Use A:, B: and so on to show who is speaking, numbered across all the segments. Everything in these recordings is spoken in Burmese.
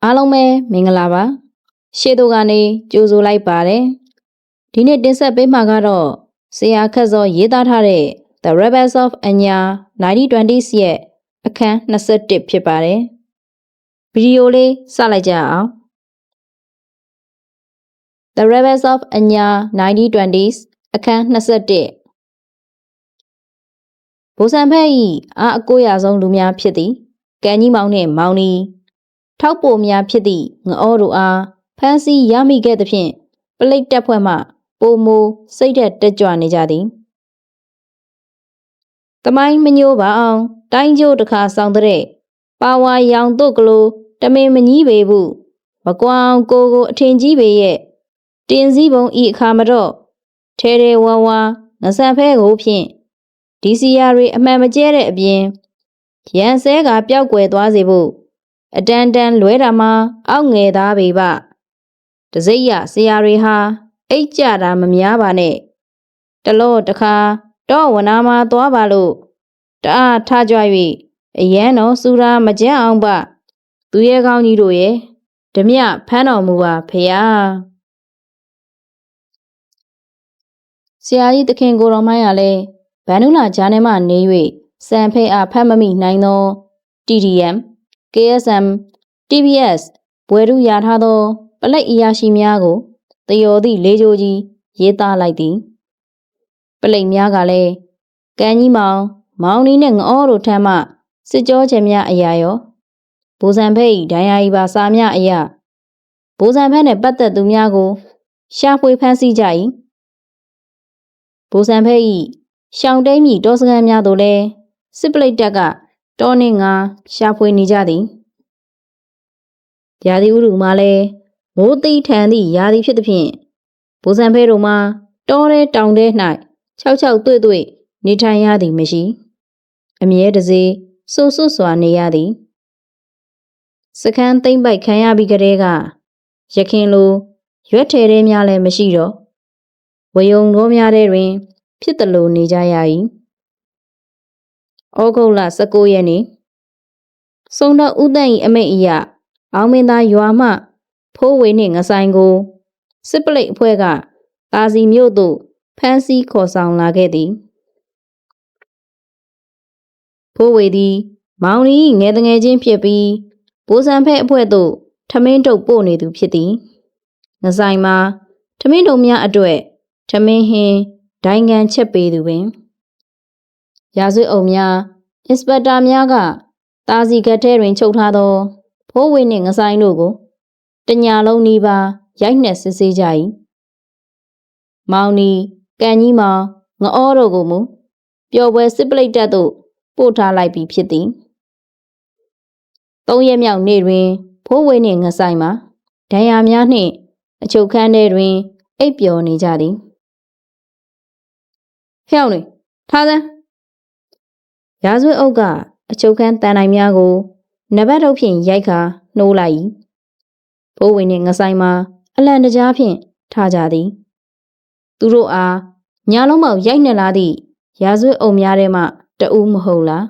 A: အားလုံးပဲမင်္ဂလာပါရှေ့တို့ကနေကြိုဆိုလိုက်ပါတယ်ဒီနေ့တင်ဆက်ပေးမှာကတော့ဆရာခက်စောရေးသားထားတဲ့ The Rebels of Anya 1920s ရဲ့အခန်း21ဖြစ်ပါတယ်ဗီဒီယိုလေးစလိုက်ကြအောင် The Rebels of Anya 1920s အခန်း21ဘိုးစံဖက်၏အားအကိုးရဆုံးလူများဖြစ်သည်ကံကြီးမောင်နှင့်မောင်နီထောက်ပိုများဖြစ်သည့်ငအောတို့အားဖမ်းဆီးရမိခဲ့သဖြင့်ပလိတ်တက်ဖွဲ့မှပိုမိုစိတ်သက်တက်ကြွနေကြသည်တမိုင်းမညိုးပါအောင်တိုင်းကျိုးတစ်ခါဆောင်တဲ့ပါဝါရောင်တို့ကလေးတမင်မကြီးပေဘူးမကွာအောင်ကိုအထင်ကြီးပေရဲ့တင်စည်းပုံဤအခါမတော့ထဲထဲဝါဝါငဆန်ဖဲကိုဖြင့်ဒီစီယာတွေအမှန်မကျဲတဲ့အပြင်ရန်ဆဲကပျောက်ကွယ်သွားစေဖို့အတန်တန်လွဲတာမှာအောက်ငယ်သားပေပတစိမ့်ရဆရာတွေဟာအိတ်ကြတာမများပါနဲ့တလောတခါတော့ဝနာမှာသွားပါလို့တအားထကြွ၍အရန်တော်စူရာမကြမ်းအောင်ပါသူရဲ့ကောင်းကြီးတို့ရဲ့ဓမြဖမ်းတော်မူပါဖေယားဆရာကြီးသခင်ကိုတော်မိုင်းရလဲဗန္ဓုလာဂျာနယ်မှနေ၍စံဖဲအားဖတ်မမိနိုင်သော TDM KSM TBS ဘွယ်ထူရထားသောပလိတ်အရာရှိများကိုတယောသည့်လေးကြိုးကြီးရေးသားလိုက်သည်ပလိတ်များကလည်းကံကြီးမောင်နီနှင့်ငအောတို့ထမ်းမှစစ်ကြောချက်များအရာရောဘိုးစံဖဲ၏ဒိုင်ယာဤပါစာများအရာဘိုးစံဖဲနှင့်ပတ်သက်သူများကိုရှာဖွေဖမ်းဆီးကြ၏ဘိုးစံဖဲ၏ရှောင်းတိန်မြတောစကန်များတို့လည်းစစ်ပလိတ်တက်ကတောနှင့်ငါရှာဖွေနေကြသည်ရာသီဥတုမှာလည်းမိုးသိထန်သည့်ရာသီဖြစ်သဖြင့်ဘိုးစံဖဲတို့မှာတောထဲတောင်ထဲ၌၆တွေ့နေထိုင်ရသည်မရှိအမြဲတစေဆိုးစွာနေရသည်စခန်းသိမ့်ပိုက်ခံရပြီးကတည်းကရခင်လိုရွက်ထဲထဲများလည်းမရှိတော့ဝယုံတော်များထဲတွင်ဖြစ်သလိုနေကြရ၏ဩဂုတ်လ19ရက်နေ့စုံတော်ဦးတန့်၏အမိန့်အရအောင်မင်းသားရွာမှဖိုးဝေနှင့်ငဆိုင်ကိုစစ်ပလိတ်အဖွဲ့ကကာစီမြို့သို့ဖမ်းဆီးခေါ်ဆောင်လာခဲ့သည်ဖိုးဝေသည်မောင်နီငယ်တငယ်ချင်းဖြစ်ပြီးဘိုးစံဖဲအဖွဲ့သို့ထမင်းတုပ်ပို့နေသူဖြစ်သည်ငဆိုင်မှာထမင်းတုပ်များအတွက်ထမင်းဟင်းဒိုင်ငံချက်ပေးသူပင်ရာဇဝတ်အုပ်များအင်စပက်တာများကတာစီကတ်ထဲတွင်ချုပ်ထားသောဖိုးဝေနှင့်ငဆိုင်တို့ကိုတညာလုံးနီးပါရိုက်နှက်စစ်ဆေးကြ၏မောင်နီကံကြီးမောင်ငအောတို့ကိုမူပျော်ပွဲစစ်ပလိတ်တပ်သို့ပို့ထားလိုက်ပြီဖြစ်သည်3ရက်မြောက်နေ့တွင်ဖိုးဝေနှင့်ငဆိုင်မှာဒဏ်ရာများနှင့်အချုပ်ခန်းထဲတွင်အိပ်ပျော်နေကြသည်ဖျောက်နေထားစမ်းရာဇဝတ်အုပ်ကအချုပ်ခန်းတန်တိုင်များကိုနဘတ်ထုတ်ဖြင့်ရိုက်ခါနှိုးလိုက်၏ဖိုးဝေနှင့်ငဆိုင်မှာအလံတကြားဖြင့်ထားကြသည်သူတို့အားညာလုံးပေါက်ရိုက်နှက်လာသည့်ရာဇဝတ်အုပ်များထဲမှတဦးမဟုတ်လား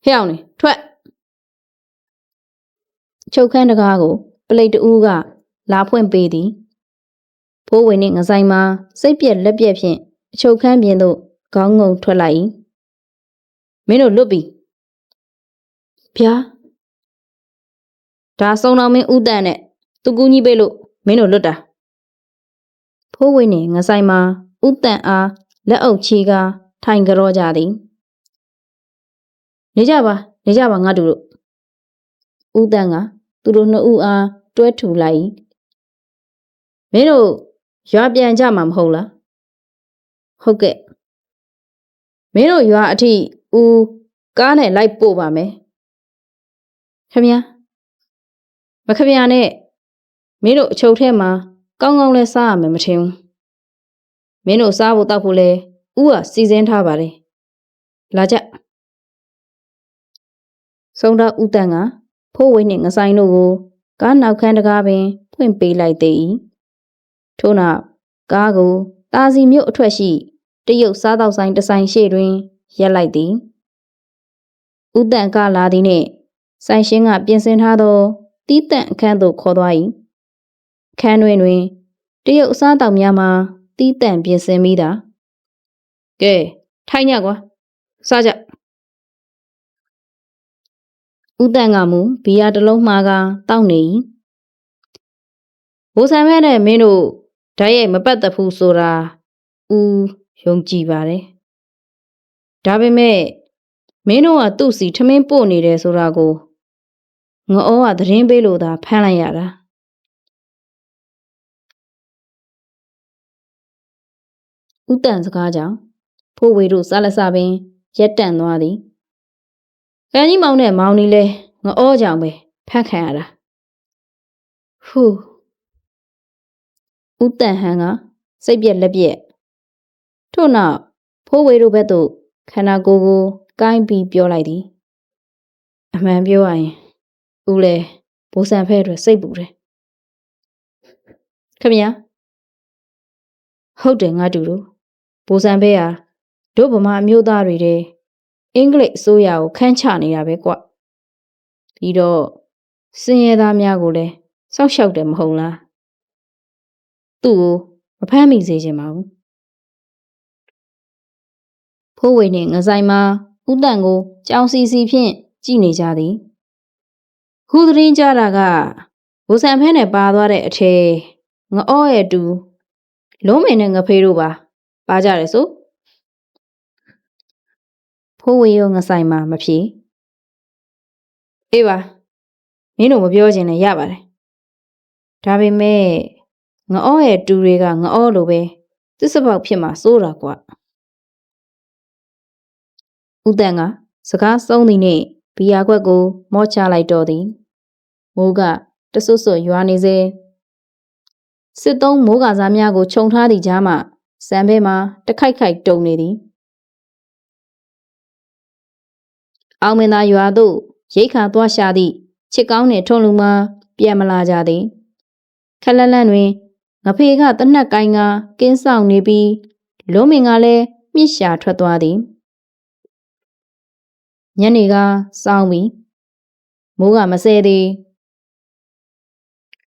A: ဖျောက်နေထွက်ချုပ်ခန်းတကားကိုပလိတ်တဦးကလာဖွင့်ပေးသည်ဖိုးဝေနှင့်ငဆိုင်မှာစိတ်ပြက်လက်ပြက်ဖြင့်အချုပ်ခန်းပြင်သို့ခေါင်းငုံထွက်လိုက်၏မင်းတို့လွတ်ပြီဗျာဒါစုံတော်မင်းဥတန့်နဲ့သူကူညီပေးလို့မင်းတို့လွတ်တာဖိုးဝေနှင့်ငဆိုင်မှာဥတန့်အားလက်အုပ်ချီကထိုင်ကြောကြသည်နေကြပါငါတို့ဥတန့်ကသူတို့နှစ်ဦးအားတွဲထူလိုက်၏မင်းတို့ရွာပြန်ကြမှာမဟုတ်လားဟုတ်ကဲ့မင်းတို့ရွာအထိဦးကားနဲ့လိုက်ပို့ပါမယ်ခမရနဲ့မင်းတို့အချုပ်ထဲမှာကောင်းကောင်းလဲစားရမယ်မထင်ဘူးမင်းတို့စားဖို့တောက်ဖို့လဲဦးကစီစဉ်ထားပါတယ်လာကြဆုံးတော့ဦးတန့်ကဖိုးဝေနှင့်ငဆိုင်တို့ကိုကားနောက်ခန်းတကားပင်ဖွင့်ပေးလိုက်သေး၏ထို့နောက်ကားကိုတာစီမြို့အထွက်ရှိတရုတ်စားသောက်ဆိုင်တစ်ဆိုင်ရှေ့တွင်ရပ်လိုက်သည်ဦးတန့်ကလာသည်နှင့် ဆိုင်ရှင်ကပြင်ဆင်ထားသောတီးတန့်အခန်းသို့ခေါ်သွား၏အခန်းတွင်တရုတ်အစားအသောက်များမှာတီးတန့်ပြင်ဆင်ပြီးတာကဲထိုင်ညကွာစားကြဦးတန်ကမူဘီယာတစ်လုံးမှားကတောက်နေ၏ဘိုးဆန်ဖဲနဲ့မင်းတို့ဓာတ်ရိုက်မပတ်သက်ဘူးဆိုတာဦးယုံကြည်ပါတယ်ဒါပေမဲ့မင်းတို့ကသူ့စီထမင်းပို့နေတယ်ဆိုတာကိုငအောကသတင်းပေးလို့သာဖမ်းလိုက်ရတာဦးတန်စကားကြောင့်ဖိုးဝေတို့စားလက်စပင်ရက်တန့်သွားသည်ကန်းကြီးမောင်နဲ့မောင်နီလဲငအောကြောင့်ပဲဖမ်းခံရတာဟူးဦးတန်ဟန်ကစိတ်ပြက်လက်ပြက်ထို့နောက်ဖိုးဝေတို့ဘက်သို့ခန္ဓာကိုယ်ကိုကိုင်းပြီးပြောလိုက်သည်အမှန်ပြောရရင်ဦးလဲဘိုးဆန်ဖဲအတွက်စိတ်ပူတယ်ခမညာဟုတ်တယ်ငါတူတို့ဘိုးဆန်ဖဲဟာတို့ဗမာအမျိုးသားတွေတဲ့အင်္ဂလိပ်အစိုးရကိုခန်းချနေတာပဲကွပြီးတော့စင်ရဲသားများကိုလည်းစောက်ရှောက်တယ်မဟုတ်လားသူ့ကိုမဖမ်းမိစေချင်ပါဘူးဖိုးဝေနှင့်ငဆိုင်မှာဦးတန်ကိုကြောင်စီစီဖြင့်ကြည့်နေကြသည်ခုသတင်းကြတာကဘိုးဆန်ဖဲနဲ့ပါသွားတဲ့အထဲငအောရဲ့တူလုံးမင်းနဲ့ငဖေးတို့ပါကြတယ်ဆိုဖိုးဝေရောငဆိုင်မှာမဖြေအေးပါမင်းတို့မပြောချင်လည်းရပါတယ်ဒါပေမဲ့ငအောရဲ့တူတွေကငအောလိုပဲသစ္စာပေါက်ဖြစ်မှာစိုးတာကွဦးတန်ကစကားဆုံးသည်နှင့်ဘီယာခွက်ကိုမော့ချလိုက်တော့သည်မိုးကတဆွတ်ဆွတ်ရွာနေစေစစ်သုံးမိုးကစားများကိုခြုံထားသည့်ကြားမှစံဘဲမှာတခိုက်ခိုက်တုံနေသည်အောင်မင်းသားရွာသို့ရိတ်ခါသွားရှာသည့်ချစ်ကောင်းနှင့်ထုံလူမှပြန်မလာကြသည်ခက်လက်လန့်တွင်ငဖေကတနက်ကိုင်းကကင်းဆောင်နေပြီးလုံးမင်ကလည်းမြစ်ရှာထွက်သွားသည်ညနေကစောင်းပြီးမိုးကမဆဲသည်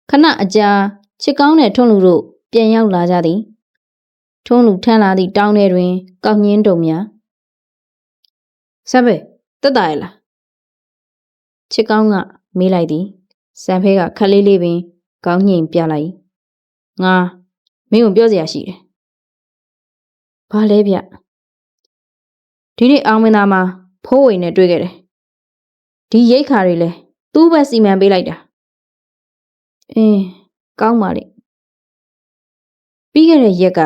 A: ခဏအကြာချစ်ကောင်းတဲ့ထုံလူတို့ပြန်ရောက်လာကြသည်ထုံလူထမ်းလာသည့်တောင်းထဲတွင်ကောက်ညင်းတုံများစံဖဲတက်တာရဲ့လားချစ်ကောင်းကမေးလိုက်သည်စံဖဲကခက်လေးလေးပင်ကောင်းညိန်ပြလိုက်ငါမင်းကိုပြောစရာရှိတယ်ဘာလဲဗျဒီနေ့အောင်မင်းသားမှာဖိုးဝေနဲ့တွေ့ခဲ့တယ်ဒီရိတ်ခါတွေလဲသူ့ဘက်စီမံပေးလိုက်တာကောင်းပါလေပြီးခဲ့တဲ့ရက်က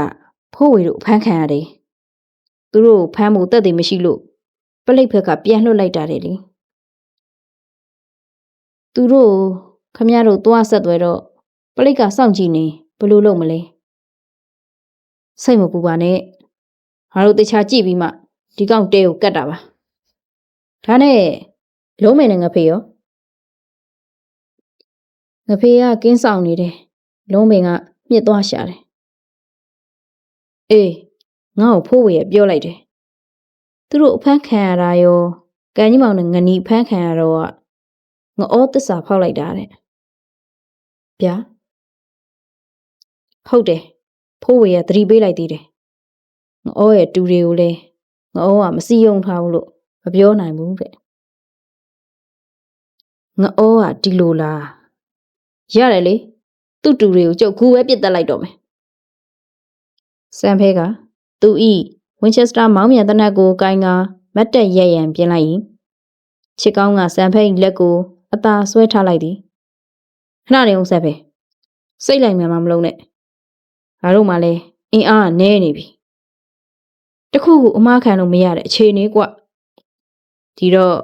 A: ဖိုးဝေတို့ဖမ်းခံရတယ်သူတို့ဖမ်းဖို့တက်တယ်မရှိလို့ပလိတ်ဘက်ကပြန်လွှတ်လိုက်တာလေသူတို့ခမရတို့သွားဆက်သွဲတော့ပလိတ်ကစောင့်ကြည့်နေဘလို့လုပ်မလဲစိတ်မပူပါနဲ့ငါတို့တခြားကြည့်ပြီးမှဒီကောင်တဲကိုကတ်တာပါဒါနဲ့လုံးမင်းနဲ့ငဖေရောငဖေကကင်းဆောင်နေတယ်လုံးမင်းကမြစ်သွားရှာတယ်အေးငါ့ကိုဖိုးဝေရပြောလိုက်တယ်သူတို့အဖမ်းခံရတာရောကန်ကြီးမောင်နဲ့ငနီဖမ်းခံရတော့ငအောသစ္စာဖောက်လိုက်တာတဲ့ဗျာဟုတ်တယ်ဖိုးဝေရသတိပေးလိုက်သေးတယ်ငအောရဲ့တူတွေကိုလည်းငအောကမစီယုံထားဘူးလို့မပြောနိုင်ဘူးတဲ့ငအောကဒီလိုလားရတယ်လေသူ့တူတွေကိုကျုပ်ကူပဲပြစ်တက်လိုက်တော့မယ်စံဖဲကသူဤဝင်းချက်စတာမောင်းမြန်တနက်ကိုကိုင်းကမတ်တက်ရက်ရန်ပြင်လိုက်၏ချစ်ကောင်းကစံဖဲ၏လက်ကိုအသာဆွဲထားလိုက်သည်ခဏနေအောင်ဆက်ပဲစိတ်လိုက်မှမလုံးနဲ့ငါတို့မှလည်းအင်းအားနဲနေပြီတခုခုအမားခံလို့မရတဲ့အခြေအနေကွဒီတော့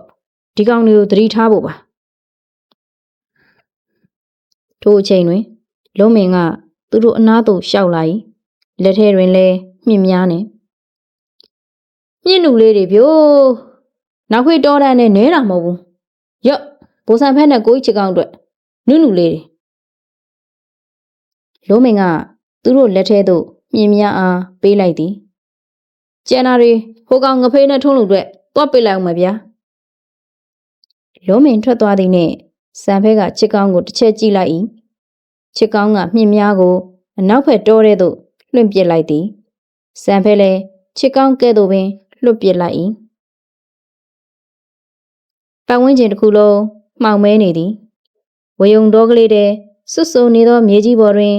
A: ဒီကောင်တွေကိုသတိထားဖို့ပါထို့အချိန်တွင်လုံးမင်းကသူတို့အနားသို့ရှောက်လာ၏လက်ထဲတွင်လည်းမြင့်များနေမြင့်နူလေးတွေဗျိုးနောက်ခွေတော်တန်းနဲ့နဲတာမဟုတ်ဘူးရော့ဘိုးဆန်ဖက်နဲ့ကိုကြီးချစ်ကောင်းအတွက်နုနူလေးတွေလုံးမင်းကသူတို့လက်ထဲသို့မြင့်များအားပေးလိုက်သည်ကျန်တာတွေဟိုကောင်ငဖေးနဲ့ထုံးလို့အတွက်သွားပေးလိုက်အောင်မဗျာ လုံးမင်ထွက်သွားသည်နှင့်စံဖဲကချစ်ကောင်းကိုတစ်ချက်ကြည့်လိုက်၏ချစ်ကောင်းကမြင့်များကိုအနောက်ဘက်တောထဲသို့လွှင့်ပစ်လိုက်သည်စံဖဲလည်းချစ်ကောင်းကဲ့သို့ပင်လွှတ်ပစ်လိုက်၏ပတ်ဝန်းကျင်တစ်ခုလုံးမှောင်မဲနေသည်ဝယုံတော်ကလေးတဲ့ဆွတ်ဆုံနေသောမြေကြီးပေါ်တွင်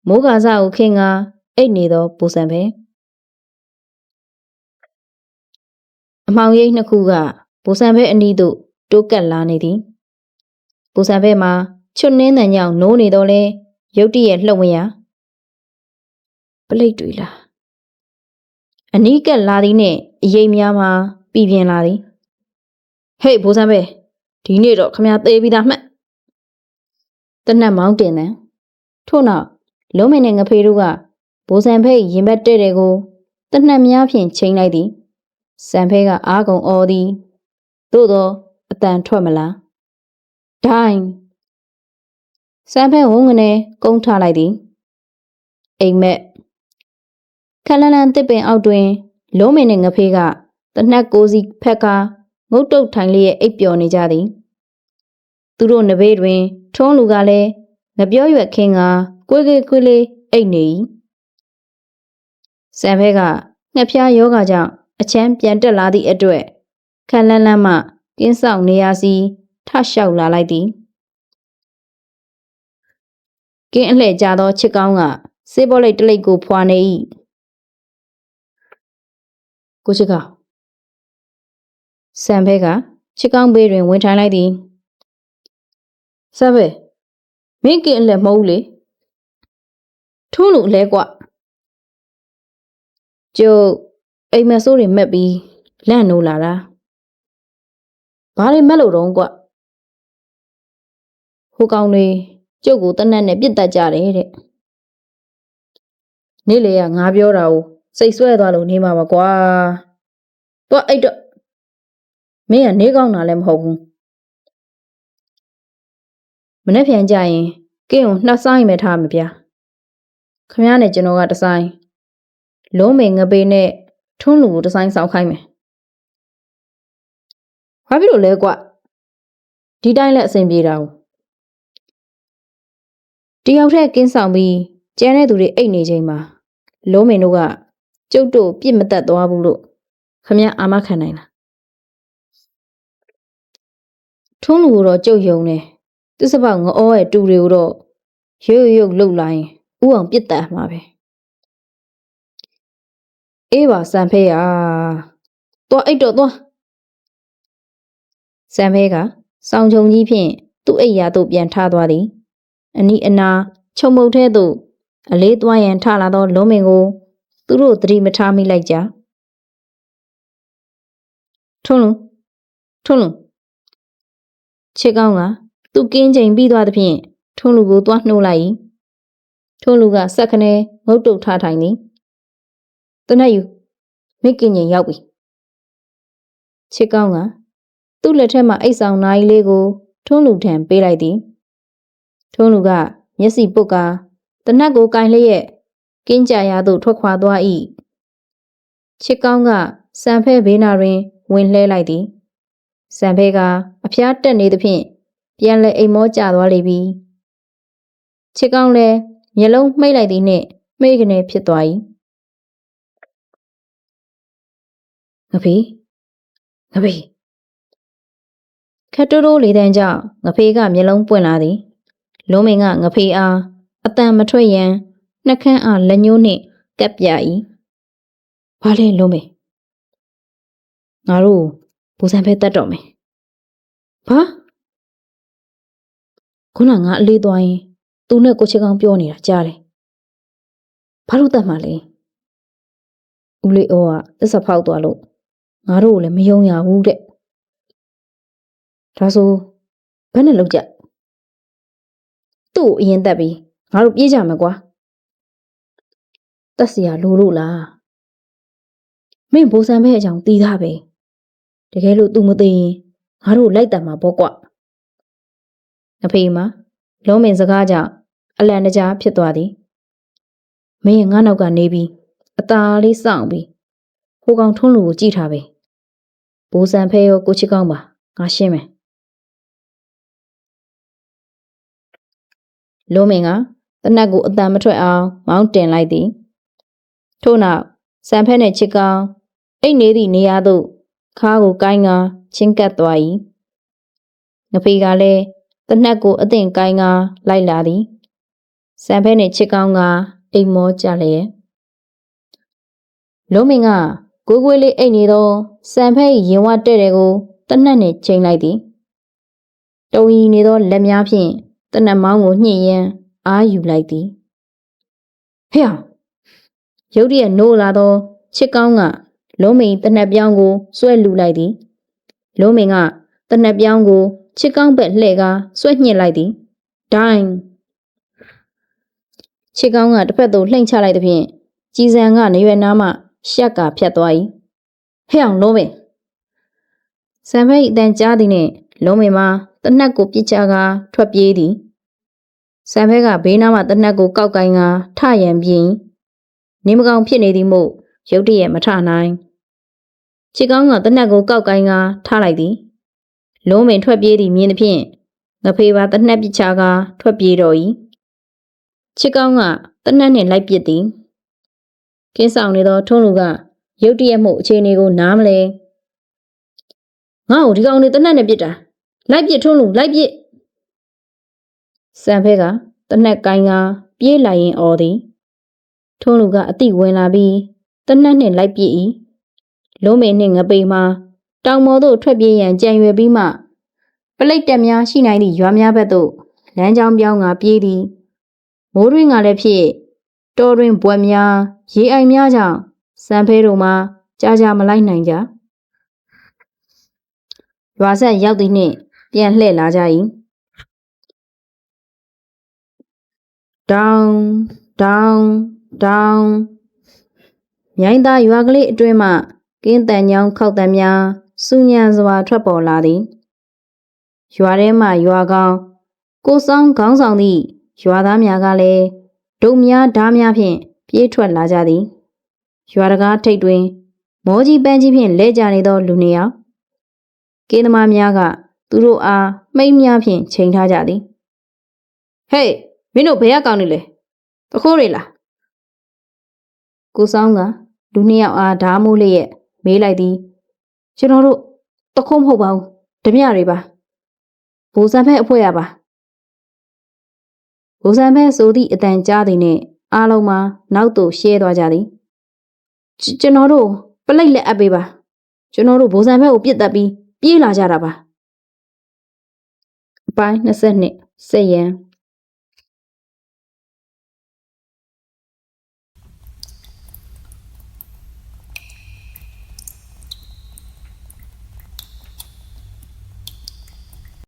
A: မိုးကာစကိုခင်းကအိတ်နေသောပူစံဖဲအမောင်ရိပ်နှစ်ခုကပူစံဖဲအနီးသို့တိုးကပ်လာနေသည်ပူစံဖဲမှာချွတ်နှင်းတန်ကြောင့်နိုးနေတော့လဲရုတ်တရက်လှုပ်ဝင်ရပလိတ်တွေလားအနီးကပ်လာသည်နှင့်အရေးများမှာပြည်ပြင်းလာသည်ဟေ့ပူစံဖဲဒီနေ့တော့ခမရသေးပြီးသားမှတ်တနတ်မောင်းတင်တယ်ထို့နောက်လုံးမင်းနဲ့ငဖေတို့ကပူစံဖဲရင်ဘတ်တဲ့တဲ့ကိုတနတ်များဖြင့်ချိန်လိုက်သည်စံဖဲကအားကုန်အော်သည်သို့သောအတန်ထွက်မလားဒိုင်းစံဖဲဝုန်းကနေကုန်းထားလိုက်သည်အိမ်မက်ခက်လန်းလန်းတစ်ပင်အောက်တွင်လုံးမင်းနဲ့ငဖေကတနတ်ကိုစီဖက်ကငုတ်တုတ်ထိုင်လျက်အိပ်ပျော်နေကြသည်သူတို့နဘေးတွင်ထုံးလူကလည်းငပြောရွက်ခင်းကကွေးကွေးလေးအိတ်နေ၏စံဖဲကငှက်ဖျားယောဂကြောင့်အချမ်းပြန်တက်လာသည့်အတွက်ခက်လန်းလန်းမှကင်းဆောင်နေရစီထလျှောက်လာလိုက်သည်ကင်းအလှဲ့ကြသောချစ်ကောင်းကစေးဘောလိတ်တလိတ်ကိုဖွာနေ၏ကိုချစ်ကောင်းစံဖဲကချစ်ကောင်းဘေးတွင်ဝင်ထိုင်လိုက်သည်စံဖဲမင်းကင်းအလှဲ့မဟုတ်လေထိုးလို့အလဲကွကျုပ်အိမ်မက်ဆိုးတွေမက်ပြီးလန့်နိုးလာတာဘာတွေမက်လို့တော့ကွဟိုကောင်တွေကျုပ်ကိုတနတ်နဲ့ပြစ်တတ်ကြတယ်တဲ့နေ့လေကငါပြောတာကိုစိတ်ဆွဲသွားလို့နေမှာပါကွာတွားအိတ်တော့မင်းကနေကောင်းတာလည်းမဟုတ်ဘူးမနေ့ပြန်ကြရင်ကင်းကိုနှက်ဆိုင်မဲ့ထားမှာဗျာခမည်းနဲ့ကျွန်တော်ကတဆိုင်လုံးမိန်ငပေနဲ့ထွန်းလူကိုတဆိုင်ဆောက်ခိုင်းမယ်ဘာဖြစ်လို့လဲကွဒီတိုင်းလက်အဆင်ပြေတာကိုတယောက်တည်းကင်းဆောင်ပြီးကျန်တဲ့သူတွေအိတ်နေချိန်မှာလုံးမိန်တို့ကကျုပ်တို့ပြစ်မတတ်သွားဘူးလို့ခမည်းအာမခံနိုင်လားထွန်းလူကိုတော့ကျုပ်ယုံတယ်သူစပောက်ငအောရဲ့တူတွေကိုတော့ရုပ်လှုပ်လာရင်ဥအောင်ပြစ်တတ်မှာပဲအေးပါစံဖဲရသွားအိတ်တော့သွားစံဖဲကစောင်းချုံကြီးဖြင့်သူ့အိတ်ရာသို့ပြန်ထားသွားသည်အနီးအနားခြုံမုတ်ထဲသို့အလေးသွားရန်ထလာသောလုံးမင်ကိုသူတို့သတိမထားမိလိုက်ကြထွန်းလူချစ်ကောင်းကသူ့ကင်းချိန်ပြီးသွားသဖြင့်ထွန်းလူကိုသွားနှိုးလိုက်၏ထွန်းလူကဆက်ခနဲငုတ်တုတ်ထားထိုင်သည်တနတ်ယူမိကင်းချိန်ရောက်ပြီချစ်ကောင်းကသူ့လက်ထက်မှအိတ်ဆောင်နိုင်လေးကိုထွန်းလူထံပေးလိုက်သည်ထွန်းလူကမျက်စိပုတ်ကတနတ်ကိုကင်လျက်ကင်းကြရာသို့ထွက်ခွာသွား၏ချစ်ကောင်းကစံဖဲဘေးနာတွင်ဝင်လှဲလိုက်သည်စံဖဲကအဖျားတက်နေသဖြင့်ပြန်လဲအိမ်မောကျသွားလိမ့်ပြီချစ်ကောင်းလည်းမျက်လုံးမှိတ်လိုက်သည်နှင့်မှိတ်ကနေဖြစ်သွား၏ငဖေခက်တိုးတိုးလေးတန်းကြောင့်ငဖေကမျက်လုံးပွင့်လာသည်လုံးမင်ကငဖေအားအတန်မထွက်ရန်နှက်ခမ်းအားလက်ညှိုးနှင့်ကပ်ပြ၏ဘာလဲလုံးမင်ငါတို့ပူစံဖဲတတ်တော့မယ်ဘာခုနငါအလေးသွားရင်သူနဲ့ကိုချစ်ကောင်းပြောနေတာကြားတယ်ဘာလို့တတ်မှလဲဦးလေးအိုးကသစ္စာဖောက်သွားလို့ငါတို့ကိုလည်းမယုံရဘူးတဲ့ဒါဆိုဘယ်နဲ့လောက်ကြသူ့ကိုအရင်တက်ပြီးငါတို့ပြေးကြမယ်ကွာတက်စီရလိုလို့လားမင်းဘိုးစံဖဲအကြောင်းတီးသားပဲတကယ်လို့ तू မသိရင်ငါတို့လိုက်တတ်မှာပေါ့ကွအဖေမလုံးမင်စကားကြောင့်အလန့်တကြားဖြစ်သွားသည်မင်းငါနောက်ကနေပြီးအตาလေးစောင့်ပြီးဟိုကောင်ထွန်းလူကိုကြည့်ထားပဲဘိုးစံဖဲရောကိုချစ်ကောင်းပါငါရှင်းမယ် လုံးမင်ကတနက်ကိုအတန်မထွက်အောင်မောင်းတင်လိုက်သည်ထို့နောက်စံဖက်နှင့်ချစ်ကောင်းအိတ်နေသည့်နေရာသို့ခါးကိုကိုင်းကချင်းကပ်သွား၏ငဖေကလည်းတနက်ကိုအသင့်ကိုင်းကလိုက်လာသည်စံဖက်နှင့်ချစ်ကောင်းကအိမ်မောကြလျက်လုံးမင်ကကိုကိုလေးအိတ်နေသောစံဖက်၏ရင်ဝတဲ့တဲ့ကိုတနက်နှင့်ချိန်လိုက်သည်တုံရီနေသောလက်များဖြင့်တနက်မောင်းကိုညှစ်ရန်အာယူလိုက်သည်ဟဲ့ရုတ်တရက်နိုးလာသောချစ်ကောင်းကလုံးမင်တနက်ပြောင်းကိုဆွဲလူလိုက်သည်လုံးမင်ကတနက်ပြောင်းကိုချစ်ကောင်းဘက်လှည့်ကာဆွဲညှစ်လိုက်သည်ဒိုင်းချစ်ကောင်းကတစ်ဖက်သို့လှိမ့်ချလိုက်သဖြင့်ကြည်စံကနေရွယ်နားမှရှက်ကဖြတ်သွား၏ဟဲ့အောင်လုံးမင်စံဖက်၏အတန်ကြားသည်နှင့်လုံးမင်မှာတနက်ကိုပြစ်ချကာထွက်ပြေးသည်စံဖက်ကဘေးနားမှတနက်ကိုကောက်ကိုင်းကာထရန်ပြင်းနေမကောင်ဖြစ်နေသည်မို့ရုတ်တရက်မထနိုင်ချစ်ကောင်းကတနက်ကိုကောက်ကိုင်းကာထလိုက်သည်လုံးမင်ထွက်ပြေးသည်မြင်သဖြင့်ငဖေပါတနက်ပြစ်ချကာထွက်ပြေးတော့၏ချစ်ကောင်းကတနက်နှင့်လိုက်ပစ်သည်ကင်းဆောင်နေသောထုံးလူကရုတ်တရက်မှုအခြေအနေကိုနားမလဲငါ့ကိုဒီကောင်နေတနက်နဲ့ပစ်တာလိုက်ပစ်ထုံးလူလိုက်ပစ်စံဖက်ကတနက်ကိုင်းကပြေးလိုက်ရင်အော်သည်ထုံးလူကအတိဝင်လာပြီးတနက်နှင့်လိုက်ပစ်၏လုံးမင်နှင့်ငပိမှာတောင်ပေါ်သို့ထွက်ပြေးရန်ကြံရွယ်ပြီးမှပလိတ်တက်များရှိနိုင်သည့်ရွာများဘက်သို့လမ်းကြောင်းပြောင်းကပြေးသည်မိုးတွင်းကလည်းဖြစ်တောတွင်ဘွက်များရေအိုင်များကြောင့်စံဖဲတို့မှာကြာမလိုက်နိုင်ကြရွာဆက်ရောက်သည်နှင့်ပြန်လှည့်လာကြ၏တောင်မြိုင်းသားရွာကလေးအတွင်းမှကင်းတန်ညောင်းခောက်တံများစူညံစွာထွက်ပေါ်လာသည်ရွာထဲမှရွာကောင်းကိုဆောင်ခေါင်းဆောင်သည့်ရွာသားများကလည်းဒုံများဓားများဖြင့်ပြေးထွက်လာကြသည်ရွာတကားထိပ်တွင်မောကြီးပန်းကြီးဖြင့်လဲကျနေသောလူနှစ်ယောက်ကင်းသမားများကသူတို့အားမိန်းများဖြင့်ချိန်ထားကြသည်ဟေးမင်းတို့ဘယ်ကကောင်းနေလဲတခိုးတွေလားကိုဆောင်ကလူနှစ်ယောက်အားဓားမိုးလျက်မေးလိုက်သည်ကျွန်တော်တို့တခိုးမဟုတ်ပါဘူးဓမြတွေပါဘိုးစံဖက်အဖွဲရပါဘိုးစံဖက်ဆိုသည့်အတန်ကြားသည်နှင့်အားလုံးမှာနောက်သို့ရှဲသွားကြသည်ကျွန်တော်တို့ပလိတ်လက်အပ်ပေးပါကျွန်တော်တို့ဘိုးစံဖက်ကိုပြစ်တက်ပြီးပြေးလာကြတာပါအပိုင်း22စက်ရန်